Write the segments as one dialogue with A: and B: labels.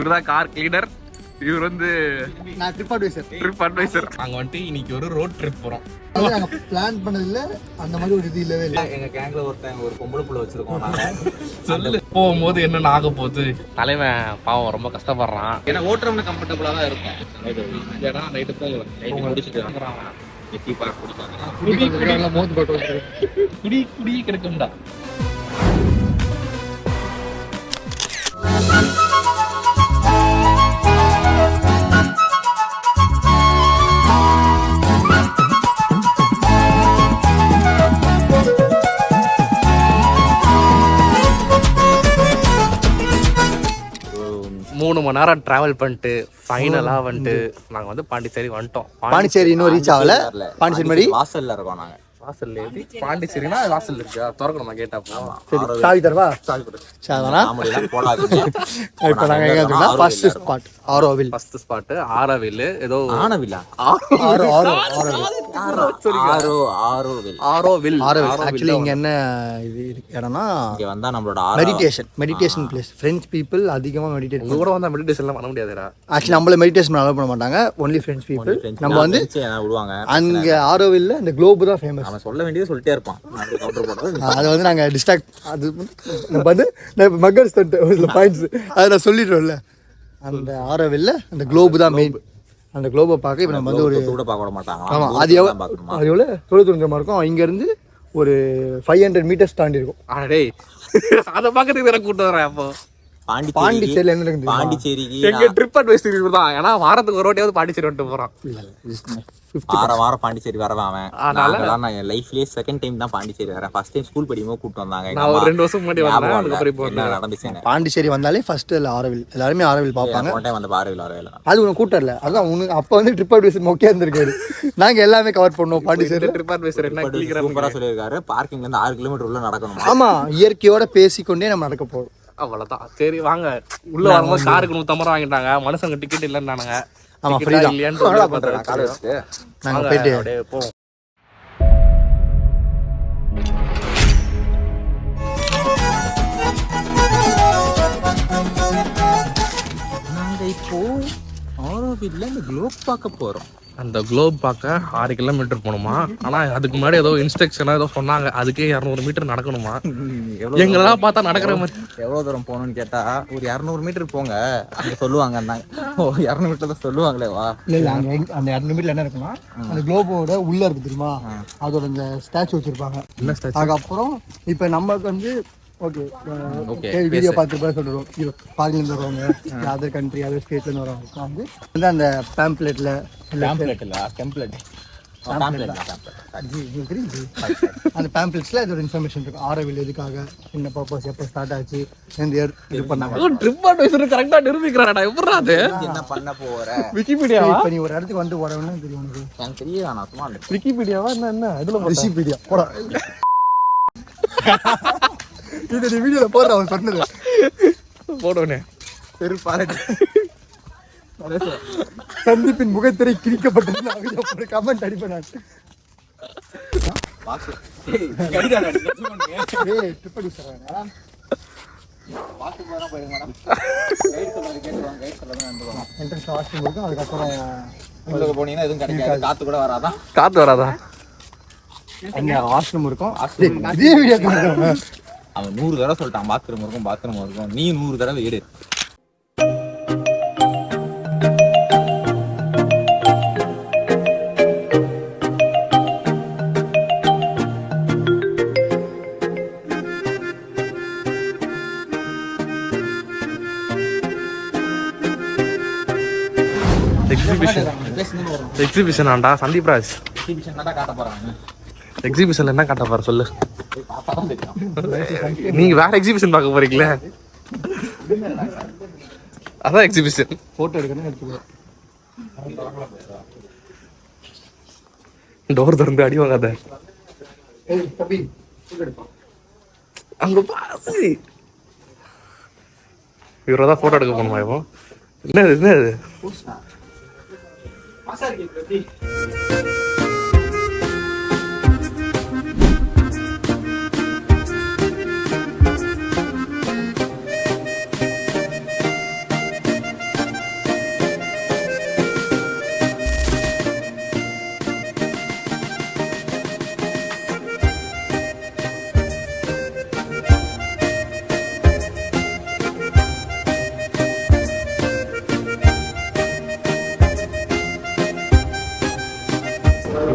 A: இவர்தான் car cleaner. இவர் வந்து
B: நான் ட்ரிப் அட்வைசர்.
A: நாங்க வந்துட்டு இன்னைக்கு ஒரு ரோட் ட்ரிப் போறோம்.
B: நாங்க பிளான் பண்ணதில்ல, அந்த மாதிரி ஒரு இது இல்லவே இல்லை.
C: எங்க கேங்ல ஒருத்தங்க ஒரு பொம்பளை புள்ள வச்சிருக்கோம் நாங்க.
A: சொல்லு போகும்போது என்ன ஆக போகுது. தலைவன் பாவம் ரொம்ப கஷ்டப்படுறான்.
C: ஏன்னா ஓட்டுறவன கம்ஃபர்டபுளா தான் இருக்கும்.
A: ஏன்னா நைட்டு போகலாம்.
C: நைட்டு முடிச்சுட்டு எட்டி பார்க்க பிடிக்காங்க.
A: குடி கிடைக்கும்டா. மூணு மணி நேரம் டிராவல் பண்ணிட்டு ஃபைனலா வந்துட்டு நாங்க வந்து பாண்டிச்சேரி வந்துட்டோம்.
B: பாண்டிச்சேரி இன்னும் ரீச் ஆகல. பாண்டிச்சேரி மாதிரி
C: வாசல்ல இருக்கோம் நாங்க.
A: வாசல்ல எப்படி பாண்டிச்சேரினா வாசல் இருக்கா? திறக்கணுமா கேட்டா?
B: சரி, சாவி தரவா?
A: சாவி கொடு.
C: நாமலாம் போடாதீங்க.
B: இப்போ நாங்க எங்க இருக்கோம்னா first spot Auroville.
A: First spot Auroville. ஏதோ
C: ஆனவிலா
A: ஆரோவில்.
B: ஆக்சுவலி இங்க என்ன இது இடம்னா,
C: இங்க வந்தா நம்மளோட
B: மெடிடேஷன் பிளேஸ். ஃப்ரெஞ்ச் பீப்புள் அதிகமா மெடிடேட்
A: உங்க கூட வந்தா மெடிடேஷன்லாம் பண்ண முடியாதுடா.
B: ஆக்சுவலி நம்மள மெடிடேஷன் அலோவ் பண்ண மாட்டாங்க. Only French people. நம்ம வந்து
C: விடுவாங்க.
B: அங்க ஆரோவில்ல இந்த குளோப் தான் ஃபேமஸ்.
C: அவன் சொல்ல வேண்டியது சொல்லிட்டே இருப்பான்.
B: அதை வந்து நாங்க டிஸ்ட்ராக்ட் அது நம்ம வந்து மக்கள்ஸ் பாயிண்ட்ஸ் அதை நான் சொல்லிடுறோம்ல. அந்த ஆரோவில்ல அந்த குளோப் தான் மெயின். அந்த குளோபை பார்க்க இப்போ நம்ம வந்து ஒரு
C: கூட பார்க்க விட மாட்டாங்க.
B: ஆமாம், அது எவ்வளோ தொழில்நுட்பமாக இருக்கும். இங்கேருந்து ஒரு 500 மீட்டர்ஸ் தாண்டி இருக்கும்.
A: அடே அதை பார்க்கறதுக்கு வேற கூட்டு வரேன். அப்போ
B: பாண்டிச்சேரியில் என்ன இருக்குது?
C: பாண்டிச்சேரிக்கு
A: எங்க ட்ரிப் அட்வைஸ் தான். ஏன்னா வாரத்துக்கு ஒரு வாட்டியாவது பாண்டிச்சேரி வந்துட்டு போறான்.
C: வாரம் பாண்டிச்சேரி வரவன் அவன். நான் என் லைஃப்லயே செகண்ட் டைம் தான் பாண்டிச்சேரி வரேன். ஃபர்ஸ்ட் டைம் ஸ்கூல் படிக்கும்போது கூப்பிட்டு வந்தாங்க.
A: நான் ஒரு 2 வருஷம் முன்னாடி வந்தேன். அதுக்கப்புறம் இப்போ
C: என்ன நடந்துச்சு?
B: பாண்டிச்சேரி வந்தாலே ஃபர்ஸ்ட் ஆரோவில். எல்லாருமே ஆரோவில் பார்ப்பாங்க.
C: ஒன் டைம் வந்து ஆரோவில்
B: அது உனக்கு கூட்டல. அதான் உனக்கு அப்போ வந்து ட்ரிப் அட்வைஸ் மொக்கையா இருந்திருக்காரு. நாங்க எல்லாமே கவர் பண்ணோம். பாண்டிச்சேரி
A: ட்ரிப் அட்வைசர் என்ன
C: சூப்பரா சொல்லியிருக்காரு. பார்க்கிங்ல இருந்து 6 கிலோமீட்டர் உள்ள நடக்கணும்.
B: ஆமா, இயற்கையோட பேசிக்கொண்டே நம்ம நடக்க போறோம்.
A: அவ்வளவுதான். சரி வாங்க. உள்ள வரும்போது காருக்கு 150 ரூபா வாங்கிட்டாங்க. மனுஷங்க டிக்கெட் இல்லைன்னானுங்க.
B: ஆமா, ஃப்ரீ தான். நாங்க போயிட்டு
A: அப்படியே போவோம்.
C: நாங்க இப்போ ஆரோவில்ல இந்த குளோப் பார்க்க போறோம்.
A: அந்த குளோப் பார்க்க 6 கிலோமீட்டர் போகணுமா? ஆனா அதுக்கு முன்னாடி ஏதோ இன்ஸ்ட்ரக்ஷனா ஏதோ சொன்னாங்க. அதுக்கே 200 மீட்டர் நடக்கணுமா? எங்களெல்லாம் பார்த்தா நடக்கிற மாதிரி.
C: எவ்வளவு தூரம் போகணும்னு கேட்டா ஒரு 200 மீட்டர் போங்க அங்க சொல்லுவாங்க. 200 மீட்டர் தான் சொல்லுவாங்களே. வா
B: இல்ல, அங்க அந்த 200 மீட்டர் என்ன இருக்குன்னா, அந்த குளோபோட உள்ள இருக்கு தெரியுமா, அதோட இந்த ஸ்டாச்சு வச்சிருப்பாங்க.
A: என்ன ஸ்டாச்சு?
B: அதுக்கப்புறம் இப்ப நமக்கு வந்து ஓகே வீடியோ பார்த்துட்டு சொல்றோம். ஃபாரின்ல வருவாங்க, அதர் கண்ட்ரி அதர் ஸ்டேட்ல இருந்து வரவங்க வந்து அந்த பேம்ப்ளெட்ல அந்த பேம்ப்ளெட்ஸ்ல இதோட இன்ஃபர்மேஷன் இருக்கும். ஆரோவில் எதுக்காக, என்ன பர்பஸ், எப்போ ஸ்டார்ட் ஆச்சு, எந்த இயர் இது பண்ணாங்க.
A: ட்ரிப் அட்வைசர் கரெக்ட்டா நிரூபிக்கறாடா. எப்பறா அது
C: என்ன பண்ண போற?
A: விக்கிபீடியாவா?
B: இப்ப நீ ஒரு இடத்துக்கு வந்து வரவனா தெரியும் உனக்கு.
C: எனக்கு தெரியல. நான் சும்மா
A: விக்கிபீடியாவா என்ன இதுல
B: விக்கிபீடியா போடா. இது நீ வீடியோல போடுற அவன் சொன்னது
A: போடுவனே.
B: பெரு பாராட்டு. சந்தீப்பின் முகத்திரை கிழிக்கப்பட்டது கமெண்ட் அடிப்பேன் நான்.
C: அதுக்கப்புறம் போனீங்கன்னா எதுவும் கிடைக்காது. காத்து கூட வராதான்.
A: காத்து வராதா?
B: அங்க வாஷ்ரூம் இருக்கும். இதே வீடியோ
C: அவன் 100 தடவை சொல்லிட்டான் பாத்ரூம் இருக்கும். நீ 100 தடவை எடு.
A: எக்ஸிபிஷன் ஆண்டா சந்தீப் ராஜ்.
C: எக்ஸிபிஷன் தான் காட்ட போறாங்க.
A: எக்ஸிபிஷன்ல என்ன காட்ட போற சொல்லு. நீங்க வேற எக்ஸிபிஷன் பார்க்க போறீங்களே, அதான் எக்ஸிபிஷன்.
B: போட்டோ எடுக்கணும் எடுத்துக்கோ.
A: டோர் திறந்து அடி வாங்காத. அங்க பாரு. இவரதான் போட்டோ எடுக்க போகணுமா? இப்போ என்னது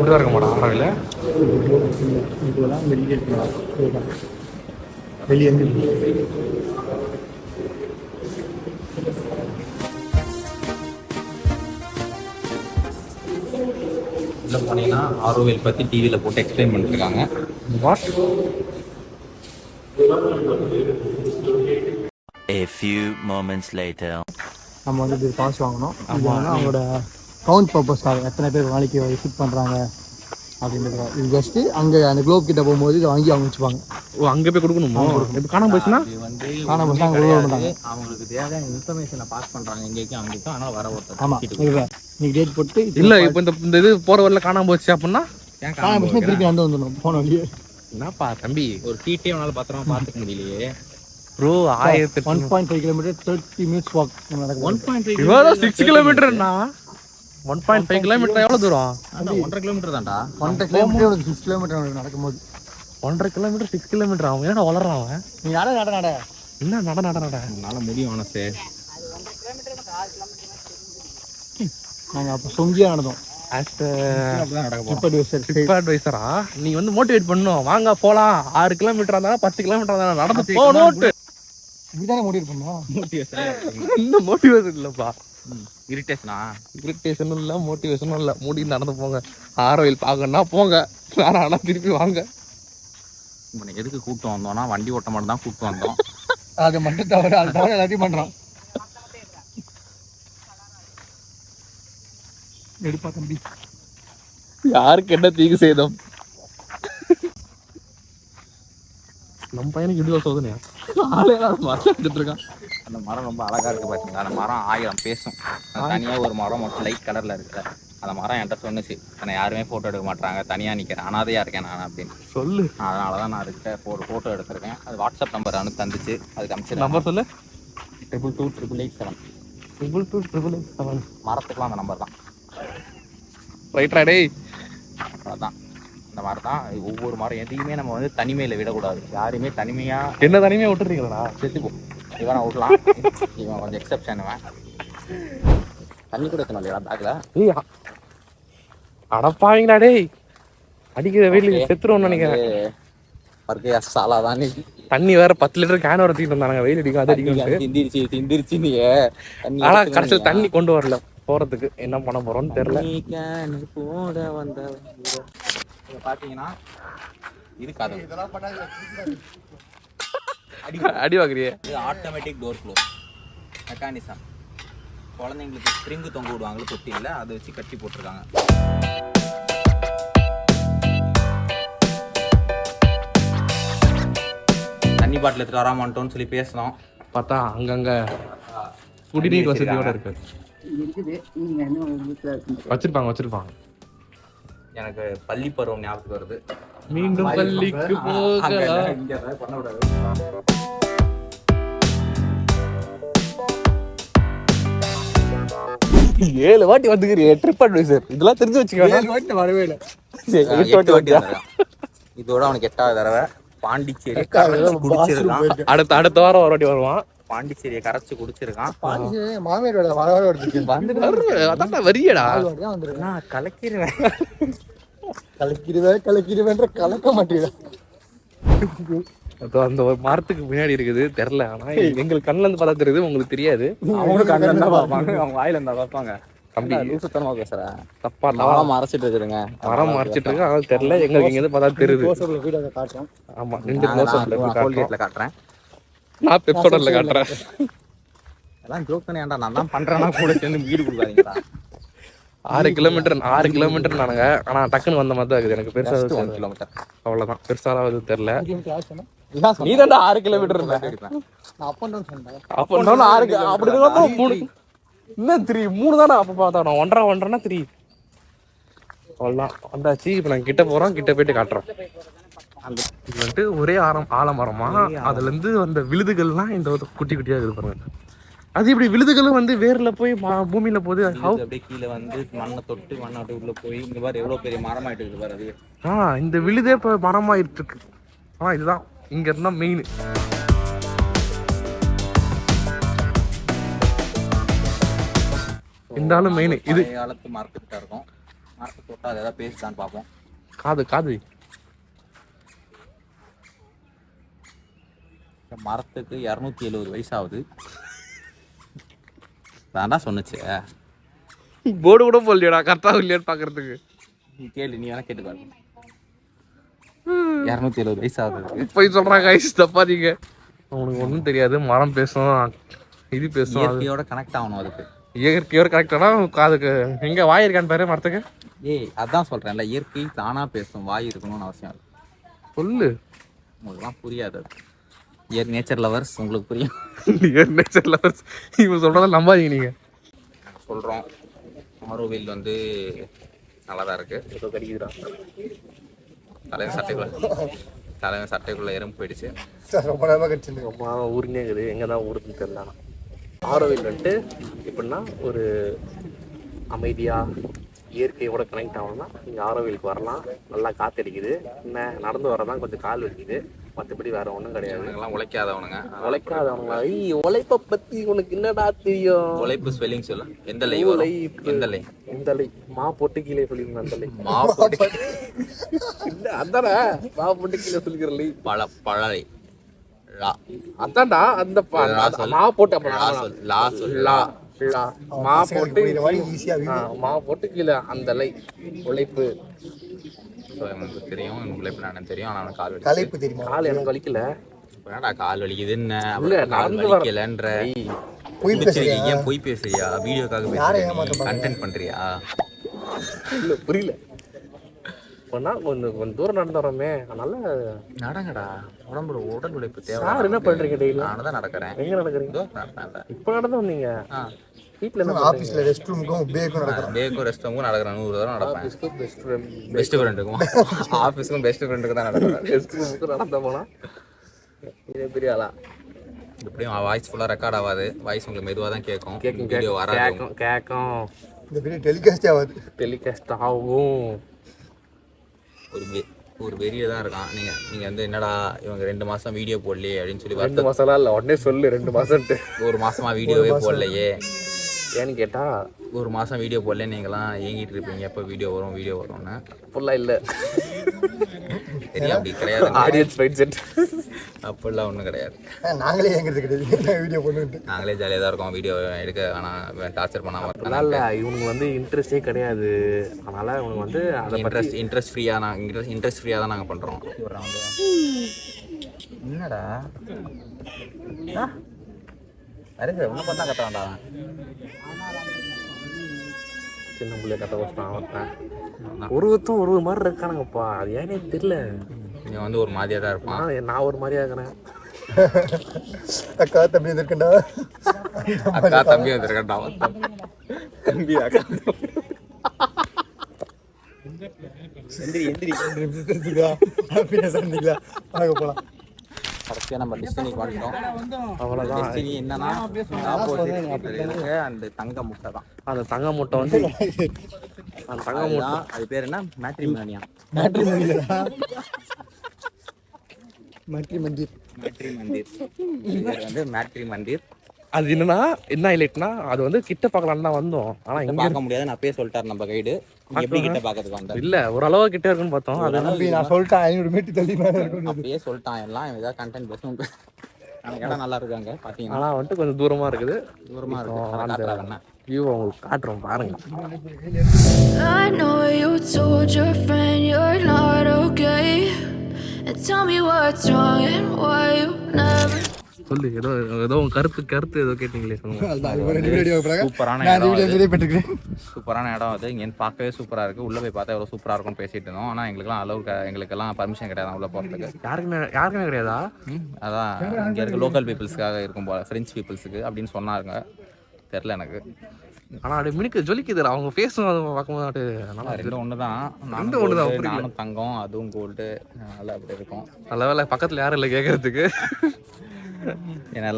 A: இப்படிதான் இருக்க மாட்டோம் ஆரோவில்.
B: இதெல்லாம் வெளியே வெளியே
C: உள்ள போனீங்கன்னா ஆரோவில் பற்றி டிவியில் போட்டு எக்ஸ்பிளைன் பண்ணிருக்காங்க.
A: What?
D: A few moments later.
B: நம்ம வந்து இது காசு வாங்கணும். இது வந்து அவங்களோட கவுண்ட் பர்பஸ்க்காக எத்தனை பேர் நாளைக்கு விசிட் பண்ணுறாங்க அப்படின்றது. இது ஜஸ்ட்டு அங்கே அந்த குளோப் கிட்ட போகும்போது இதை வாங்கி அவங்க வச்சுப்பாங்க.
A: ஓ, அங்கே போய் கொடுக்கணுமோ? இப்போ காணாம போச்சுன்னா
C: இது வந்து
B: காணாம போச்சுன்னா அங்கே கொடுக்க மாட்டாங்க.
C: அவங்களுக்கு தேவையான இன்ஃபர்மேஷனை பாஸ் பண்ணுறாங்க எங்கேயும் அங்கேயும். ஆனால் வர ஒருத்தர்
B: ஆமாம், இதுதான் இன்னைக்கு டேட் போட்டு
A: இல்லை. இப்போ இந்த இது போகிற வரல காணாம போச்சு அப்படின்னா
B: காணாம போச்சுன்னா திருப்பி வந்து வந்துடணும் போன வழியே.
A: என்னப்பா தம்பி,
C: ஒரு சீட்டே அவனால் பத்திரமா பார்த்துக்க முடியலையே.
A: ப்ரோ
B: 1.5 கிலோமீட்டர் 30 minutes வாக் நம்ம நடக்கும்.
C: 1.5
A: இவ்வளோ 6 கிலோமீட்டர்னா 1.5 கிலோமீட்டர் எவ்வளோ தூரம்?
C: 1.5 கிலோமீட்டர் தான்டா.
B: 1.5 கிலோமீட்டர் 6 கிலோமீட்டர் நடக்கும்போது
A: 1.5 கிலோமீட்டர் 6 கிலோமீட்டர் ஆகும். ஏன்னா வளர்றான் அவன்.
B: நீ நட நட நட
A: என்ன நட
C: என்னால் முடியும் மனசு.
B: நாங்கள் அப்போ சொங்கியாக நடந்தோம்.
C: அப்படிதான் நடக்க போகிறோம்.
B: இப்போ
A: அட்வைசரா நீ வந்து மோட்டிவேட் பண்ணும். வாங்க போலாம், 6 கிலோமீட்டர் இருந்தாலும் 10 கிலோமீட்டர் இருந்தாலும் நடந்து போகணும்.
B: இதுதானே முடிவு பண்ணோம்.
A: இந்த மோட்டிவேஷன் இல்லப்பா,
C: இரிட்டேஷனா?
A: இரிட்டேஷனும் இல்லை மோட்டிவேஷனும் இல்லை. மூடி நடந்து போங்க. ஆரோவில் பார்க்கணும்னா போங்க, வேணா திருப்பி வாங்க.
C: இப்போ எதுக்கு கூப்பிட்டு வந்தோம்னா வண்டி ஓட்ட மட்டும் தான் கூப்பிட்டு வந்தோம்.
B: அது மட்டும் தவிர அது தவிர எல்லாத்தையும் பண்ணுறோம். எடுப்பா தம்பி,
A: யாருக்கு என்ன தீங்கு செய்தோம்? நம்ம பையனுக்கு இவ்வளோ சோதனையா? மரம் எடுத்துட்டு இருக்கான்.
C: அந்த மரம் ரொம்ப அழகா இருக்கு பாத்தீங்களா? அந்த மரம் 1000 பேசும். அது தனியா ஒரு மரம் மட்டும் லைட் கலர்ல இருக்கு. அந்த மரம் என்கிட்ட சொன்னுச்சு, என்னை யாருமே போட்டோ எடுக்க மாட்டாங்க, தனியா நிக்கிறேன், அனாதையா இருக்கேன் நான் அப்படின்னு
A: சொல்லு.
C: அதனாலதான் நான் அதுக்கிட்ட ஒரு போட்டோ எடுத்திருக்கேன். அது வாட்ஸ்அப் நம்பர் அனுப்பி தந்துச்சு. அதுக்கு அனுப்பிச்சு
A: நம்பர் சொல்லு.
C: 2228887.
A: 2228887.
C: மரத்துக்குலாம் அந்த நம்பர் தான்.
A: ரைட்ரா டேய்.
C: அதான் இந்த மாதிரி தான் ஒவ்வொரு மரம். எதையுமே நம்ம வந்து தனிமையில விடக்கூடாது. யாருமே தனிமையா
A: என்ன தனிமையா விட்டுறீங்களா?
C: செத்துப்போ. இவனை விடலாம், இவன் கொஞ்சம் எக்ஸப்ஷன். இவன் தண்ணி கூட எத்தனை இல்லையா பேக்ல?
A: ஏய் அடப்பாவீங்களா டேய், அடிக்கிற வெயிலுக்கு செத்துருவோம்னு நினைக்கிறேன்.
C: பர்கையா சாலா தான் நீ.
A: தண்ணி வேற 10 லிட்டர் கேன் வர தூக்கிட்டு வந்தாங்க. வெயில் அடிக்கும், அது அடிக்கும்.
C: திந்திருச்சு நீ.
A: ஆனா கடைசியில் தண்ணி கொண்டு வரல. போறதுக்கு என்ன பண்ண போறோம்னு தெரியல.
C: போட வந்த பாத்தீங்கன்னா இது கதை.
A: அடி வாங்குறியே.
C: இது ஆட்டோமேட்டிக் டோர் க்ளோஸ் மெக்கானிசம். குழந்தைங்களுக்கு ஸ்ப்ரிங்கு தொங்க விடுவாங்களே தொட்டியில், அதை வச்சு கட்டி போட்டிருக்காங்க. தண்ணி பாட்டில் எடுத்துட்டு வராமாட்டோன்னு சொல்லி பேசணும்.
A: பார்த்தா அங்கங்க குடிநீர் வசதியோட இருக்கு. வச்சிருப்பாங்க.
C: எனக்கு பள்ளி பருவம் ஞாபகம் வருது.
A: மீண்டும் பள்ளிக்கு போகலாம்.
C: இங்க பண்ண விடாது.
A: ஏழு வாட்டி வந்துக்கிறீங்க ட்ரிப் அட்வைசர். இதெல்லாம் தெரிஞ்சு வச்சுக்கோங்க.
B: வரவே இல்லை.
C: இதோட அவனுக்கு 8வது தடவை பாண்டிச்சேரி கரைச்சு குடிச்சிருக்கான்.
A: அடுத்த வாரம் ஒரு வாட்டி வருவான்.
C: பாண்டிச்சேரியை கரைச்சு குடிச்சிருக்கான்.
B: மாமியார் வேலை வர வர
A: அதான் வரியடா.
C: நான் கலக்கிடுவேன்.
B: கலக்கிடுவேன்ற கலக்க மாட்டேங்குது.
A: அந்த ஒரு மரத்துக்கு பின்னாடி இருக்குது தெரியல. ஆனா எங்களுக்கு கண்ணுல இருந்து பார்த்தா தெரியுது, உங்களுக்கு தெரியாது.
C: அவங்களும் கண்ணுல இருந்தா பார்ப்பாங்க, அவங்க வாயில இருந்தா பார்ப்பாங்க. தம்பி சுத்தமா பேசுறேன்.
A: தப்பா
C: மரம் மறைச்சிட்டு இருக்குதுங்க.
A: மரம் மறைச்சிட்டு இருக்கு, அதனால தெரியல. எங்களுக்கு இங்க இருந்து பார்த்தா தெரியுது.
B: வீடியோ காட்டுறோம்.
A: ஆமா, 2 க்ளோஸ்அப்ல
C: கோல்கேட்ல காட்டுறேன்.
A: நான் பெப்சோடர்ல காட்டுறேன்.
C: எல்லாம் ஜோக் தானே. ஏன்டா நான் தான் பண்றேன்னா கூட சேர்ந்து வீடு கொடுக்காதீங்களா?
A: 6 கிலோமீட்டர் நானுங்க. ஆனா டக்குன்னு வந்த மாதிரி தான் இருக்குது. எனக்கு பெருசா
C: 1 கிலோமீட்டர்
A: அவ்வளவுதான். பெருசாவது தெரியல.
B: நீ
A: நீ தான் 6 கிலோமீட்டர் இருந்த.
B: நான் அப் அண்ட் டவுன் சொன்னேன்.
A: அப்போ 6 அப்படி இருந்தா 3 இன்னும் 3 தானே. அப்ப பார்த்தா 1.5 3 அவ்வளோதான் வந்தாச்சு. இப்போ நாங்கள் கிட்ட போகிறோம். கிட்ட போயிட்டு காட்டுறோம். இது வந்துட்டு ஒரே ஆலமரமா. அதுல இருந்து அந்த விழுதுகள்லாம் இந்த குட்டி குட்டியா இருக்குது பாருங்க. அது இப்படி விழுதுகளும் வந்து வேர்ல போய் பூமியில போகுது.
C: அப்படியே கீழே வந்து மண்ணை தொட்டு மண்ணை அப்படியே உள்ள போய் இங்க பாரு எவ்வளவு பெரிய மரமாயிட்டு இருக்கு பாரு. அது
A: இந்த விழுதே இப்போ மரமாயிட்டு இருக்கு. இதுதான் இங்க இருந்தா மெயின். இந்த ஆளு மெயின். இது
C: காலத்து மரத்துக்கிட்ட இருக்கும். மரத்தை தொட்டா அது ஏதாவது பேசுதான்னு பார்ப்போம்.
A: காது
C: இந்த மரத்துக்கு 270 வயசு ஆகுது. தாண்டா சொன்னுச்சு.
A: போர்டு கூட போடலையடா, கரெக்டாக இல்லையான்னு பார்க்கறதுக்கு.
C: நீ கேளு, நீ வேணா கேட்டு பாரு. 270 வயசு ஆகுது.
A: போய் சொல்கிறாங்க ஐஸ் தப்பாதீங்க. அவனுக்கு ஒன்றும் தெரியாது. மரம் பேசும், இது பேசும்.
C: இயற்கையோட கனெக்ட் ஆகணும் அதுக்கு.
A: இயற்கையோட கரெக்டானா காதுக்கு எங்கே வாய் இருக்கான்னு பாரு மரத்துக்கு.
C: ஏய் அதான் சொல்கிறேன்ல, இயற்கை தானாக பேசும், வாய் இருக்கணும்னு அவசியம் இல்லை.
A: சொல்லு.
C: உங்களுக்குலாம் புரியாது அது. நேச்சர் லவர்ஸ் உங்களுக்கு புரியும்.
A: நேச்சர் லவர்ஸ் இவங்க சொல்கிறத நம்பாதீங்க நீங்கள்.
C: சொல்கிறோம். ஆரோவில் வந்து நல்லா தான் இருக்குது.
A: ஏதோ கடிக்குதுடா.
C: தலைவன் சட்டைக்குள்ளே எறும்பு போயிடுச்சு.
B: ரொம்ப நேரமாக கடிச்சிருந்தேன்.
A: அம்மா ஊருன்னே இருக்குது, எங்கே தான் ஊருக்குன்னு தெரியல. ஆரோவில் வந்துட்டு எப்படின்னா ஒரு அமைதியாக இயற்கையோட கனெக்ட் ஆகணும்னா நீங்கள் ஆரோவிலுக்கு வரலாம். நல்லா காற்றடிக்குது. என்ன நடந்து வரதான் கொஞ்சம் கால் வலிக்குது, மற்றபடி வேற ஒன்றும் கிடையாது.
C: எல்லாம் உழைக்காதவனுங்க.
A: உழைக்காதவங்களா? உழைப்பை பற்றி உனக்கு என்னடா தெரியும்?
C: உழைப்பு ஸ்பெல்லிங் சொல்ல. எந்த லை? எந்த லை?
A: மா போட்டு கீழே சொல்லிருந்தேன். அந்த லை
C: மா போட்டு
A: இல்லை, அதானே மா போட்டு கீழே சொல்லிக்கிற லை.
C: பழலை லா.
A: அதான்டா அந்த மா போட்டு
C: லா
A: லா லா மா போட்டு
B: ஈஸியாக
A: மா போட்டு கீழே அந்த லை உழைப்பு.
C: எனக்கு தெரியும், உழைப்பு நான் தெரியும். ஆனால் அவனுக்கு கால் வலி.
B: தலைப்பு தெரியுமா?
A: கால் எனக்கு வலிக்கல.
C: என்னடா கால் வலிக்குது என்ன?
A: இல்ல,
C: கால்
A: நடந்து
C: வலிக்கலன்ற.
B: பொய் பேசுறியா?
C: ஏன் பொய் பேசுறியா? வீடியோக்காக பேசுறியா? கண்டென்ட் பண்றியா?
A: இல்ல புரியல. இப்போனா கொஞ்சம் தூரம் நடந்து வரோமே, அதனால
C: நடங்கடா. உடம்புல உடல் உழைப்பு தேவை.
A: சார் என்ன பண்றீங்க டெய்லி?
C: நானும் தான் நடக்கிறேன்.
A: எங்க நடக்கிறீங்க? இப்போ நடந்து வந்தீங்க. வீட்டில் என்ன
B: ஆஃபீஸில் ரெஸ்ட் ரூமுக்கும் பேக்கும் நடக்கிறேன்.
C: பேக்கும் ரெஸ்ட் ரூமுக்கும் நடக்கிறேன். 100 தூரம் நடப்பேன்.
A: பெஸ்ட்
C: பெஸ்ட் ஃப்ரெண்டுக்கும் ஆஃபீஸுக்கும் பெஸ்ட் ஃப்ரெண்டுக்கு தான் நடக்கிறேன்.
A: பெஸ்ட் ரூமுக்கு நடந்த போனா இது பெரிய ஆளா?
C: எப்படியும் வாய்ஸ் ஃபுல்லாக ரெக்கார்ட் ஆகாது. வாய்ஸ் உங்களுக்கு மெதுவாக தான் கேட்கும்.
A: கேட்கும்
C: வீடியோ வராது.
A: கேட்கும்
B: இந்த வீடியோ டெலிகாஸ்ட் ஆகாது.
A: டெலிகாஸ்ட் ஆகும்.
C: ஒரு வெறிய தான் இருக்கான். நீங்கள் வந்து என்னடா இவங்க 2 மாதம் வீடியோ போடலையே அப்படின்னு சொல்லி
A: 2 மாசம்லாம் இல்லை, உடனே சொல்லு 2 மாசம்ட்டு.
C: 1 மாசமா வீடியோவே போடலையே
A: ஏன்னு கேட்டா
C: 1 மாதம் வீடியோ போடல. நீங்களாம் ஏங்கிட்டு இருப்பீங்க எப்போ வீடியோ வரும்னு.
A: ஃபுல்லாக இல்லை.
C: தெரியும், அப்படி கிடையாது.
A: ஆடியன்ஸ் ரைட் செட்
C: அப்படிலாம் ஒன்றும் கிடையாது.
B: நாங்களே எங்கிறது கிடையாது. வீடியோ பண்ணிட்டு
C: நாங்களே ஜாலியாக தான் இருக்கோம். வீடியோ எடுக்க ஆனால் டார்ச்சர் பண்ணாமல்
A: அதனால இல்லை, இவனுக்கு வந்து இன்ட்ரெஸ்டே கிடையாது. அதனால இவனுக்கு வந்து அதை
C: இன்ட்ரெஸ்ட் ஃப்ரீயாக தான் நாங்கள் பண்ணுறோம். என்னடா அரே ஒன்றும் பண்ணா கட்டுறான்டா.
A: சின்ன பிள்ளைய கட்ட வச்சுட்டான் அவன். ஒருத்தம் ஒரு மாதிரி இருக்கானுங்கப்பா, அது ஏன்னே தெரியல.
C: நீ வந்து ஒரு மாதிரியாக தான் இருப்பான்.
A: நான் ஒரு மாதிரியா இருக்கிறேன்.
B: அக்கா தம்பி வந்துருக்கண்டா.
C: அக்கா தம்பி வந்துருக்கண்டா. தம்பி அக்கா எந்திரி
B: போலாம்.
C: கடைசியாக நம்ம டெஸ்டினிக்கு வந்துட்டோம்.
A: அவ்வளோதான்.
C: டெஸ்டினி என்னன்னா அந்த தங்க முட்டை தான்.
A: அந்த தங்க முட்டை வந்து அந்த தங்க முட்டை
C: அது பேர் என்ன? மேட்ரிமோனியா.
B: மந்திர்
C: மந்திர் வந்து மேட்ரி மந்திர்.
A: அது என்னன்னா என்ன ஹைலைட்னா, அது வந்து கிட்ட பார்க்கலான்னு தான் வந்தோம். ஆனால் இங்கே
C: பார்க்க முடியாது. நான் அப்பயே சொல்லிட்டாரு நம்ம கைடு. எப்படி கிட்ட பார்க்கறதுக்கு வந்தேன்?
A: இல்லை, ஓரளவு கிட்ட இருக்குன்னு பார்த்தோம். அது
B: நான் சொல்லிட்டேன் 500 மீட்டர் தள்ளி மேலே இருக்கும்.
C: அப்பயே சொல்லிட்டான் எல்லாம் ஏதாவது கண்டென்ட் பேசணும். எனக்கு இடம் நல்லா இருக்காங்க பார்த்தீங்கன்னா.
A: ஆனால் வந்துட்டு கொஞ்சம் தூரமாக இருக்குது.
C: தூரமாக இருக்கு.
A: அந்த வியூ உங்களுக்கு காட்டுறோம் பாருங்க.
E: I know you told your friend you're not okay, and tell me what's wrong and why you never.
A: சொல்லு, ஏதோ உங்க கருத்து ஏதோ கேட்டீங்களே, சொல்லுங்க.
C: சூப்பரான இடம் அது. இங்கேருந்து பார்க்கவே சூப்பராக இருக்குது. உள்ளே போய் பார்த்தா எவ்வளோ சூப்பராக இருக்கும்னு பேசிட்டு இருந்தோம். ஆனால் எங்களுக்கெல்லாம் பர்மிஷன் கிடையாது உள்ளே போகிறதுக்கு.
A: யாருக்குமே கிடையாதா?
C: அதான் இங்கே இருக்க லோக்கல் பீப்புள்ஸ்க்காக இருக்கும் போல, ஃப்ரெஞ்ச் பீப்புள்ஸுக்கு அப்படின்னு சொன்னாருங்க. தெரில எனக்கு.
A: ஆனால் அப்படி மினுக்கு ஜொலிக்குதுடா அவங்க ஃபேஸும் அதை பார்க்கும்போது. நல்லா
C: ரெண்டும் ஒன்று தான். நானும் தங்கம், அதுவும் கோல்டு. நல்லா அப்படி இருக்கும்.
A: நல்ல வேலை பக்கத்தில் யாரும் இல்லை கேட்கறதுக்கு.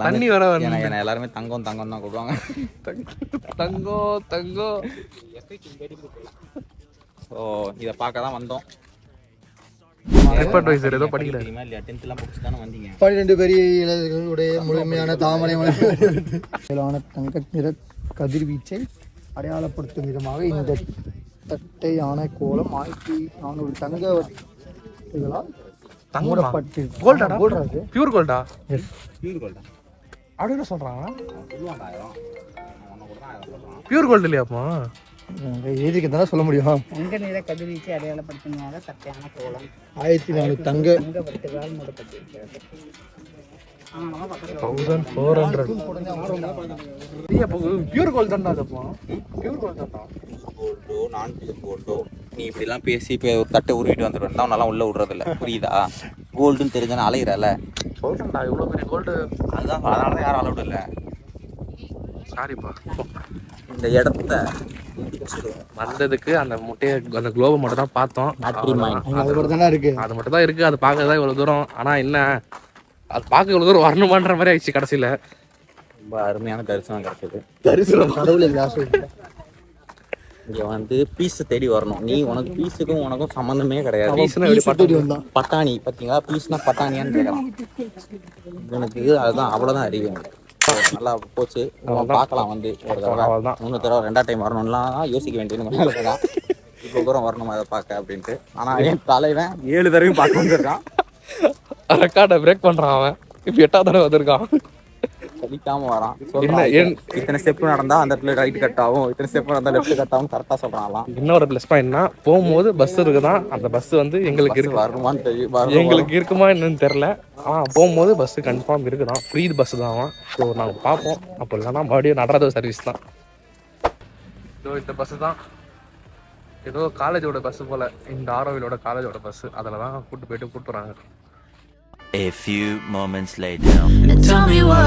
C: தண்ணி
A: வர
C: என்ன எல்லாருமே தங்கம் தான் கூப்பிடுவாங்க.
A: தங்கம்.
C: ஸோ இதை பார்க்க தான் வந்தோம்.
A: ஏதோ படிக்கல
C: இல்லையா? 10th புக்ஸ் தானே வந்தீங்க?
B: 12 பெரிய இலைகளுடைய முழுமையான தாமரை மலரான தங்க நிற கதிர்வீச்சை அடையாளப்படுத்தும் விதமாக இந்த தட்டை யானை கோலம் 1400 தங்க இதெல்லாம்
A: தங்கமா?
B: மூடப்பட்டு
A: கோல்டாடா?
B: கோல்டா அது
A: பியூர் கோல்டா?
B: எஸ்
C: பியூர் கோல்டா
A: அப்படின்னு சொல்றாங்க.
C: சொல்லுவாங்க 1000 அவனை கூட தான் 1000 சொல்கிறான்.
A: பியூர் கோல்டு இல்லையாப்பா?
B: ஏஜுக்கு தானே சொல்ல முடியும்.
F: தங்க நிற கதிர்வீச்சு அடையாளப்படுத்தினால தட்டையான கோலம்
B: 1400 தங்க
F: தங்க பட்டுகளால் மூடப்பட்டிருக்கிறது.
A: 1400. பியூர் கோல்டு தான்டா அதுப்பா. பியூர் கோல்டு தான்டா.
C: கோல்டோ நான் பியூர் கோல்டோ நீ இப்படிலாம் பேசி இப்போ ஒரு தட்டை உருவிட்டு வந்துடுவேன் தான் நல்லா உள்ள விடுறதில்ல புரியுதா? கோல்டுன்னு தெரிஞ்சானே அலையிறல.
A: சொல்றேன்டா இவ்வளோ பெரிய கோல்டு.
C: அதுதான் அதனால தான் யாரும் அலௌட் இல்லை.
A: சாரிப்பா.
C: இந்த இடத்த
A: வந்ததுக்கு அந்த முட்டையை அந்த குளோபை மட்டும் தான் பார்த்தோம்.
B: அது கூட தானே இருக்கு.
A: அது மட்டும் தான் இருக்கு. அது பார்க்க தான் இவ்வளோ தூரம். ஆனால் என்ன அது பார்க்க இவ்வளோ தூரம் வரணுமான்ற மாதிரி ஆயிடுச்சு கடைசியில்.
C: ரொம்ப அருமையான தரிசனம் கிடைச்சது.
B: தரிசனம் கடவுளை காசு
C: இங்கே வந்து பீஸை தேடி வரணும். நீ உனக்கு பீஸுக்கும் உனக்கும் சம்மந்தமே கிடையாது.
A: பீஸ்னா எப்படி
B: தேடி வந்தான்.
C: பட்டாணி பார்த்தீங்களா? பீஸ்னா பட்டாணியான்னு கேட்கலாம். எனக்கு அதுதான் அவ்வளோதான் அறிவு. நல்லா போச்சு. பார்க்கலாம் வந்து ஒரு தடவை
A: அவ்வளோதான்.
C: 3 தடவை 2 டைம் வரணும்லாம் யோசிக்க வேண்டியது தான். இப்போ தூரம் வரணுமா அதை பார்க்க அப்படின்ட்டு. ஆனால் என் தலைவன் 7 தடவையும் பார்க்க வந்துருக்கான்.
A: ரெக்கார்டை பிரேக் பண்ணுறான் அவன். இப்போ 8வது தடவை வந்திருக்கான்.
C: கடிக்காம வரான்.
A: என்ன
C: இத்தனை ஸ்டெப் நடந்தா அந்த இடத்துல ரைட் கட் ஆகும், இத்தனை ஸ்டெப் நடந்தா லெஃப்ட் கட் ஆகும் கரெக்டாக சொல்றாங்களாம்.
A: இன்னொரு ப்ளஸ் பாயிண்ட்னா போகும்போது பஸ் இருக்குதான். அந்த பஸ் வந்து எங்களுக்கு இருக்கு.
C: வரணுமான்னு தெரியும்.
A: எங்களுக்கு இருக்குமா என்னன்னு தெரில. ஆனால் போகும்போது பஸ்ஸு கன்ஃபார்ம் இருக்குதான். ஃப்ரீ பஸ் தான் அவன். ஸோ நாங்கள் பார்ப்போம். அப்போ இல்லைன்னா மறுபடியும் நடராஜ சர்வீஸ் தான். இதோ இந்த பஸ்ஸு தான் ஏதோ காலேஜோட பஸ்ஸு போல். இந்த ஆரோவிலோட காலேஜோட பஸ்ஸு. அதில் தான் கூப்பிட்டு போயிட்டு கூப்பிட்டு வராங்க.
D: A few moments later.
E: And tell me why